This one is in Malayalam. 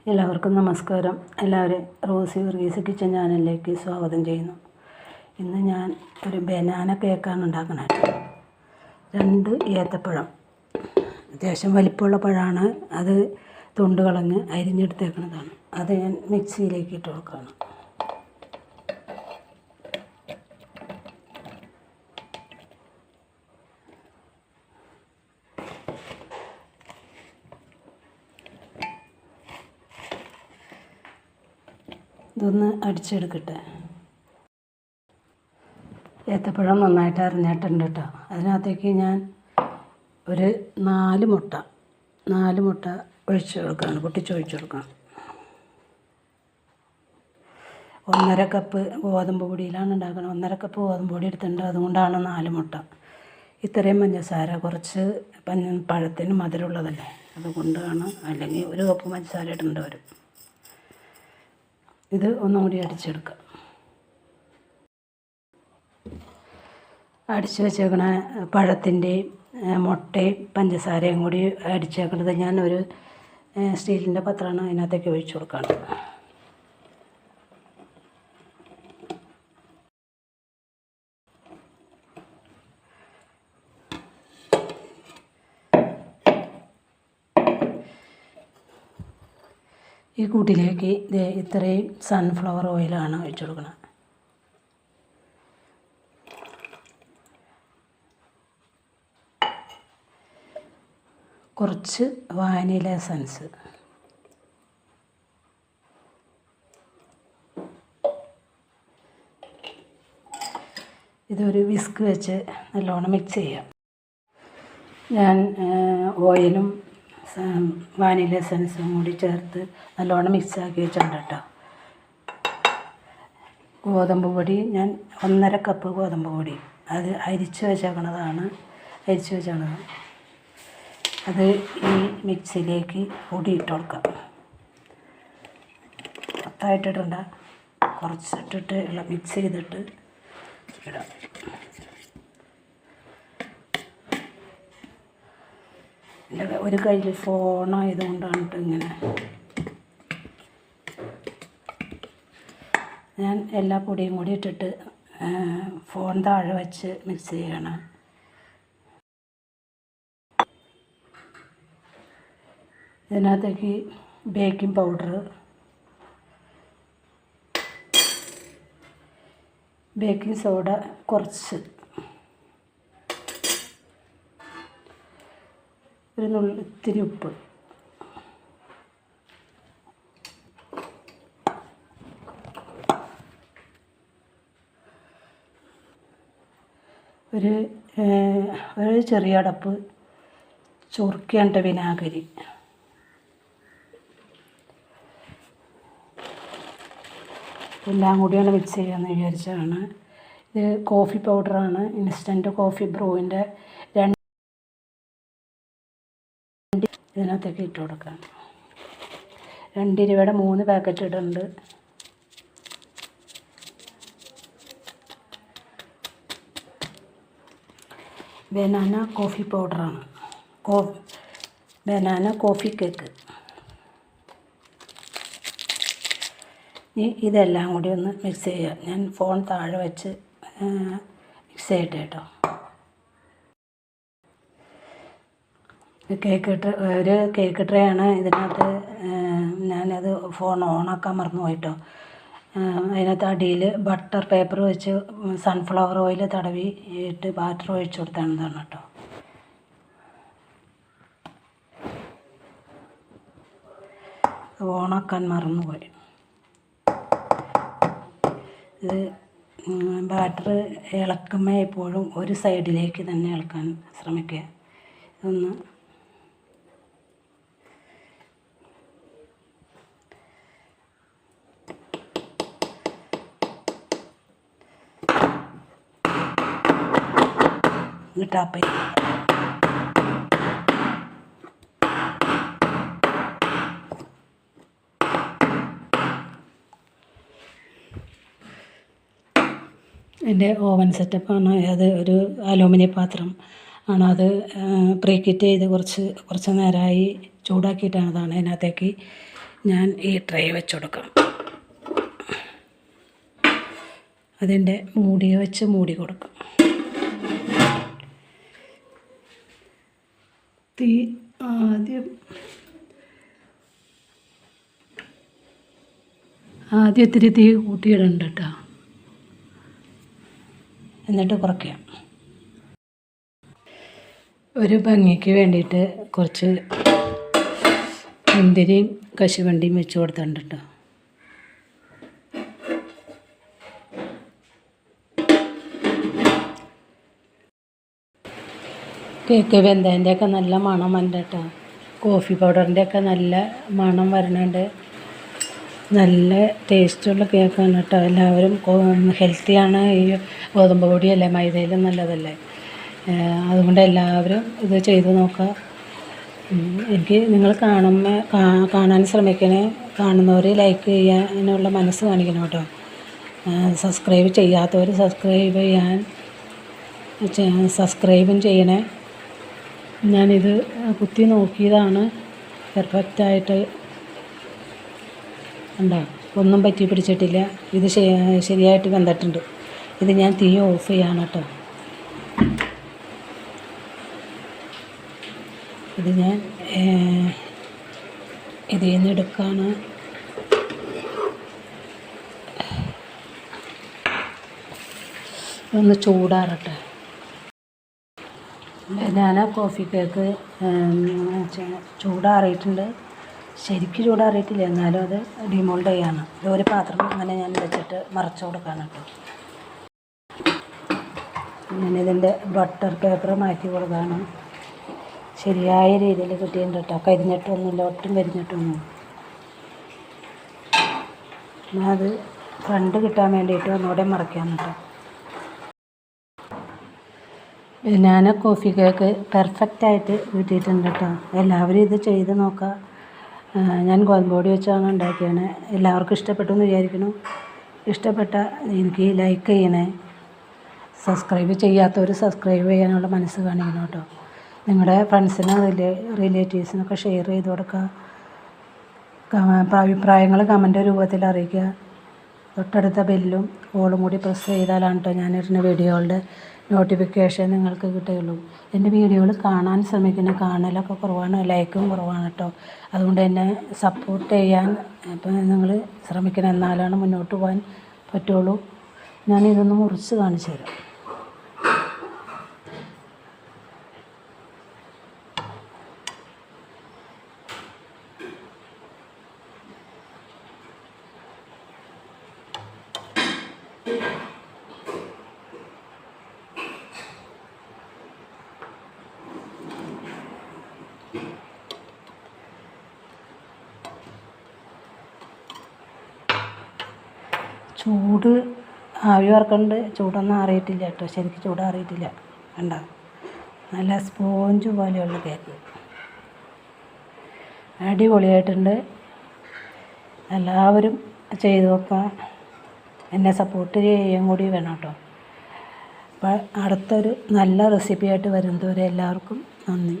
എല്ലാവർക്കും നമസ്കാരം. എല്ലാവരും റോസി വർഗീസ് കിച്ചൻ ചാനലിലേക്ക് സ്വാഗതം ചെയ്യുന്നു. ഇന്ന് ഞാൻ ഒരു ബനാന കേക്കാണ് ഉണ്ടാക്കുന്നത്. 2 ഏത്തപ്പഴം, അത്യാവശ്യം വലിപ്പമുള്ള പഴമാണ്. അത് തൊണ്ട് കളഞ്ഞ് അരിഞ്ഞെടുത്തേക്കുന്നതാണ്. അത് ഞാൻ മിക്സിയിലേക്ക് ഇട്ട് കൊടുക്കുകയാണ്. ഇതൊന്ന് അടിച്ചെടുക്കട്ടെ. ഏത്തപ്പഴം നന്നായിട്ട് അരിഞ്ഞിട്ടുണ്ട് കേട്ടോ. അതിനകത്തേക്ക് ഞാൻ ഒരു 4 മുട്ട ഒഴിച്ച് കൊടുക്കുകയാണ്, പൊട്ടിച്ചൊഴിച്ച് കൊടുക്കണം. 1.5 കപ്പ് ഗോതമ്പ് പൊടിയിലാണ് ഉണ്ടാക്കുന്നത്. 1.5 കപ്പ് ഗോതമ്പ് പൊടി എടുത്തിട്ടുണ്ട്, അതുകൊണ്ടാണ് 4 മുട്ട. ഇത്രയും പഞ്ചസാര, കുറച്ച് പഴത്തിന് മധുരമുള്ളതല്ലേ, അതുകൊണ്ടാണ്. അല്ലെങ്കിൽ 1 കപ്പ് പഞ്ചസാര ഇടേണ്ടി വരും. ഇത് ഒന്നും കൂടി അടിച്ചെടുക്കാം. അടിച്ച് വെച്ചേക്കണ പഴത്തിൻ്റെയും മുട്ടയും പഞ്ചസാരയും കൂടി അടിച്ചേക്കണത് ഞാൻ ഒരു സ്റ്റീലിൻ്റെ പാത്രമാണ്, അതിനകത്തേക്ക് ഒഴിച്ചു കൊടുക്കുകയാണ്. ഈ കൂട്ടിലേക്ക് ഇത്രയും സൺഫ്ലവർ ഓയിലാണ് ഒഴിച്ചു കൊടുക്കുന്നത്. കുറച്ച് വാനില എസൻസ്, ഇതൊരു വിസ്ക് വെച്ച് നല്ലോണം മിക്സ് ചെയ്യാം. ഞാൻ ഓയിലും വാനില എസൻസും കൂടി ചേർത്ത് നല്ലോണം മിക്സാക്കി വെച്ചിട്ടുണ്ട് കേട്ടോ. ഗോതമ്പ് പൊടി ഞാൻ 1.5 കപ്പ് ഗോതമ്പ് പൊടി, അത് അരിച്ച് വെച്ചേക്കണതാണ്. അത് ഈ മിക്സിയിലേക്ക് പൊടി ഇട്ട് കൊടുക്കാം. മൊത്തമായിട്ടിടണ്ട, കുറച്ചിട്ടിട്ട് മിക്സ് ചെയ്തിട്ട് ഇടാം. എൻ്റെ ഒരു കയ്യിൽ ഫോണായതുകൊണ്ടാണ് ഇങ്ങനെ. ഞാൻ എല്ലാ പൊടിയും കൂടി ഇട്ടിട്ട് ഫോൺ താഴെ വെച്ച് മിക്സ് ചെയ്യണം. ഇതിനകത്തേക്ക് ബേക്കിംഗ് പൗഡർ, ബേക്കിംഗ് സോഡ കുറച്ച്, ഇത്തിരി ഉപ്പ്, ഒരു ചെറിയ അടപ്പ് ചൊറുക്കിയാണ്ട വിനാഗിരി, എല്ലാം കൂടിയാണ് മിക്സ് ചെയ്യാമെന്ന് വിചാരിച്ചതാണ്. ഇത് കോഫി പൗഡറാണ്, ഇൻസ്റ്റൻറ്റ് കോഫി ബ്രൂവിൻ്റെ 2 ഇതിനകത്തേക്ക് ഇട്ട് കൊടുക്കാം. 2 രൂപയുടെ 3 പാക്കറ്റ് ഇടുന്നുണ്ട്. ബനാന കോഫി പൗഡറാണ്, ബനാന കോഫി കേക്ക്. ഇതെല്ലാം കൂടി ഒന്ന് മിക്സ് ചെയ്യുക. ഞാൻ ഫോൺ താഴെ വെച്ച് മിക്സ് ചെയ്യട്ടെ കേട്ടോ. ഒരു കേക്ക് ട്രേ ആണ്. ഇതിനകത്ത് ഞാനത് ഫോൺ ഓണാക്കാൻ മറന്നു പോയിട്ടോ. അതിനകത്ത് അടിയിൽ ബട്ടർ പേപ്പർ വെച്ച് സൺഫ്ലവർ ഓയിൽ തടവി ഇട്ട് ബാറ്റർ ഒഴിച്ചു കൊടുത്തതാണ് കേട്ടോ. ഓണാക്കാൻ മറന്നുപോയി. ഇത് ബാറ്റർ ഇളക്കുമ്പോൾ എപ്പോഴും ഒരു സൈഡിലേക്ക് തന്നെ ഇളക്കാൻ ശ്രമിക്കുക. ഇതൊന്ന് ടാപ്പ് ചെയ്യും. എൻ്റെ ഓവൻ സെറ്റപ്പാണ്. അത് ഒരു അലൂമിനിയം പാത്രം ആണ്. അത് പ്രീ ഹീറ്റ് ചെയ്ത് കുറച്ച് നേരമായി ചൂടാക്കിയിട്ടാണ്. അതിനകത്തേക്ക് ഞാൻ ഈ ട്രേ വെച്ച് കൊടുക്കാം. അതിൻ്റെ മൂടി വെച്ച് മൂടി കൊടുക്കാം. തീ ആദ്യം ഇത്തിരി തീ കൂട്ടിയിടണ്ട കേട്ടോ, എന്നിട്ട് കുറയ്ക്കാം. ഒരു ഭംഗിക്ക് വേണ്ടിയിട്ട് കുറച്ച് മുന്തിരിയും കശുവണ്ടിയും വെച്ച് കൊടുത്തിട്ടുണ്ട് കേട്ടോ. കേക്ക് വെന്തതിൻ്റെയൊക്കെ നല്ല മണം ഉണ്ട് കേട്ടോ. കോഫി പൗഡറിൻ്റെയൊക്കെ നല്ല മണം വരുന്നുണ്ട്. നല്ല ടേസ്റ്റുള്ള കേക്കാണ് കേട്ടോ. എല്ലാവരും ഹെൽത്തിയാണ്. ഈ ഗോതമ്പ് പൊടിയല്ലേ, മൈദയിലും നല്ലതല്ലേ. അതുകൊണ്ട് എല്ലാവരും ഇത് ചെയ്ത് നോക്കുക. എനിക്ക് നിങ്ങൾ കാണാൻ ശ്രമിക്കണേ. കാണുന്നവർ ലൈക്ക് ചെയ്യാനുള്ള മനസ്സ് കാണിക്കണം കേട്ടോ. സബ്സ്ക്രൈബ് ചെയ്യാത്തവർ സബ്സ്ക്രൈബും ചെയ്യണേ. ഞാനിത് കുത്തി നോക്കിയതാണ്. പെർഫെക്റ്റായിട്ട് ഉണ്ടോ, ഒന്നും പറ്റി പിടിച്ചിട്ടില്ല. ഇത് ശരിയായിട്ട് വെന്തിട്ടുണ്ട്. ഇത് ഞാൻ തീ ഓഫ് ചെയ്യാണ് കേട്ടോ. ഇത് ഞാൻ ഇതിൽ നിന്ന് എടുക്കുകയാണ്. ഒന്ന് ചൂടാറട്ടെ. ഞാൻ കോഫി കേക്ക് ചൂടാറിയിട്ടുണ്ട്. ശരിക്കും ചൂടാറിയിട്ടില്ല, എന്നാലും അത് ഡിമോൾഡ് ചെയ്യാണ്. ഇതൊരു പാത്രം അങ്ങനെ ഞാൻ വെച്ചിട്ട് മറച്ചു കൊടുക്കാണ് കേട്ടോ. ഞാനിതിൻ്റെ ബട്ടർ പേപ്പർ മാറ്റി കൊടുക്കുകയാണ്. ശരിയായ രീതിയിൽ കിട്ടിയിട്ടുണ്ട് കേട്ടോ. കരിഞ്ഞിട്ടൊന്നുമില്ല, ഒട്ടും കരിഞ്ഞിട്ടൊന്നും. എന്നാൽ അത് ഫ്രണ്ട് കിട്ടാൻ വേണ്ടിയിട്ട് ഒന്നുകൂടെ മറയ്ക്കാം കേട്ടോ. ബനാന കോഫി കേക്ക് പെർഫെക്റ്റായിട്ട് കിട്ടിയിട്ടുണ്ട് കേട്ടോ. എല്ലാവരും ഇത് ചെയ്ത് നോക്കുക. ഞാൻ ഗോതമ്പ് പൊടി വെച്ചാണ് ഉണ്ടാക്കിയത്. എല്ലാവർക്കും ഇഷ്ടപ്പെട്ടു എന്ന് വിചാരിക്കുന്നു. ഇഷ്ടപ്പെട്ട എനിക്ക് ലൈക്ക് ചെയ്യണേ. സബ്സ്ക്രൈബ് ചെയ്യാത്തവർ സബ്സ്ക്രൈബ് ചെയ്യാനുള്ള മനസ്സ് കാണിക്കണം കേട്ടോ. നിങ്ങളുടെ ഫ്രണ്ട്സിനും റിലേറ്റീവ്സിനൊക്കെ ഷെയർ ചെയ്ത് കൊടുക്കുക. അഭിപ്രായങ്ങൾ കമൻ്റ് രൂപത്തിൽ അറിയിക്കുക. തൊട്ടടുത്ത ബെല്ലും ഓളും കൂടി പ്രസ് ചെയ്താലാണ് കേട്ടോ ഞാനിടുന്ന വീഡിയോകളുടെ നോട്ടിഫിക്കേഷൻ നിങ്ങൾക്ക് കിട്ടുകയുള്ളൂ. എൻ്റെ വീഡിയോകൾ കാണാൻ ശ്രമിക്കുന്ന കാണലൊക്കെ കുറവാണ്, ലൈക്കും കുറവാണ് കേട്ടോ. അതുകൊണ്ട് എന്നെ സപ്പോർട്ട് ചെയ്യാൻ ഇപ്പം നിങ്ങൾ ശ്രമിക്കണം, എന്നാലാണ് മുന്നോട്ട് പോകാൻ പറ്റുള്ളൂ. ഞാനിതൊന്ന് മുറിച്ച് കാണിച്ചു തരാം. ചൂട് ആവി വറക്കുന്നുണ്ട്. ചൂടൊന്നും ആറിയിട്ടില്ല കേട്ടോ. ശരിക്കും ചൂടാറിയിട്ടില്ല. കണ്ടോ, നല്ല സ്പോഞ്ച് പോലെയുള്ള കേക്ക് അടിപൊളിയായിട്ടുണ്ട്. എല്ലാവരും ചെയ്ത് നോക്കുക. എന്നെ സപ്പോർട്ട് ചെയ്യുകയും കൂടി വേണം കേട്ടോ. അപ്പോൾ അടുത്തൊരു നല്ല റെസിപ്പിയായിട്ട് വരുന്നതുവരെ എല്ലാവർക്കും നന്ദി.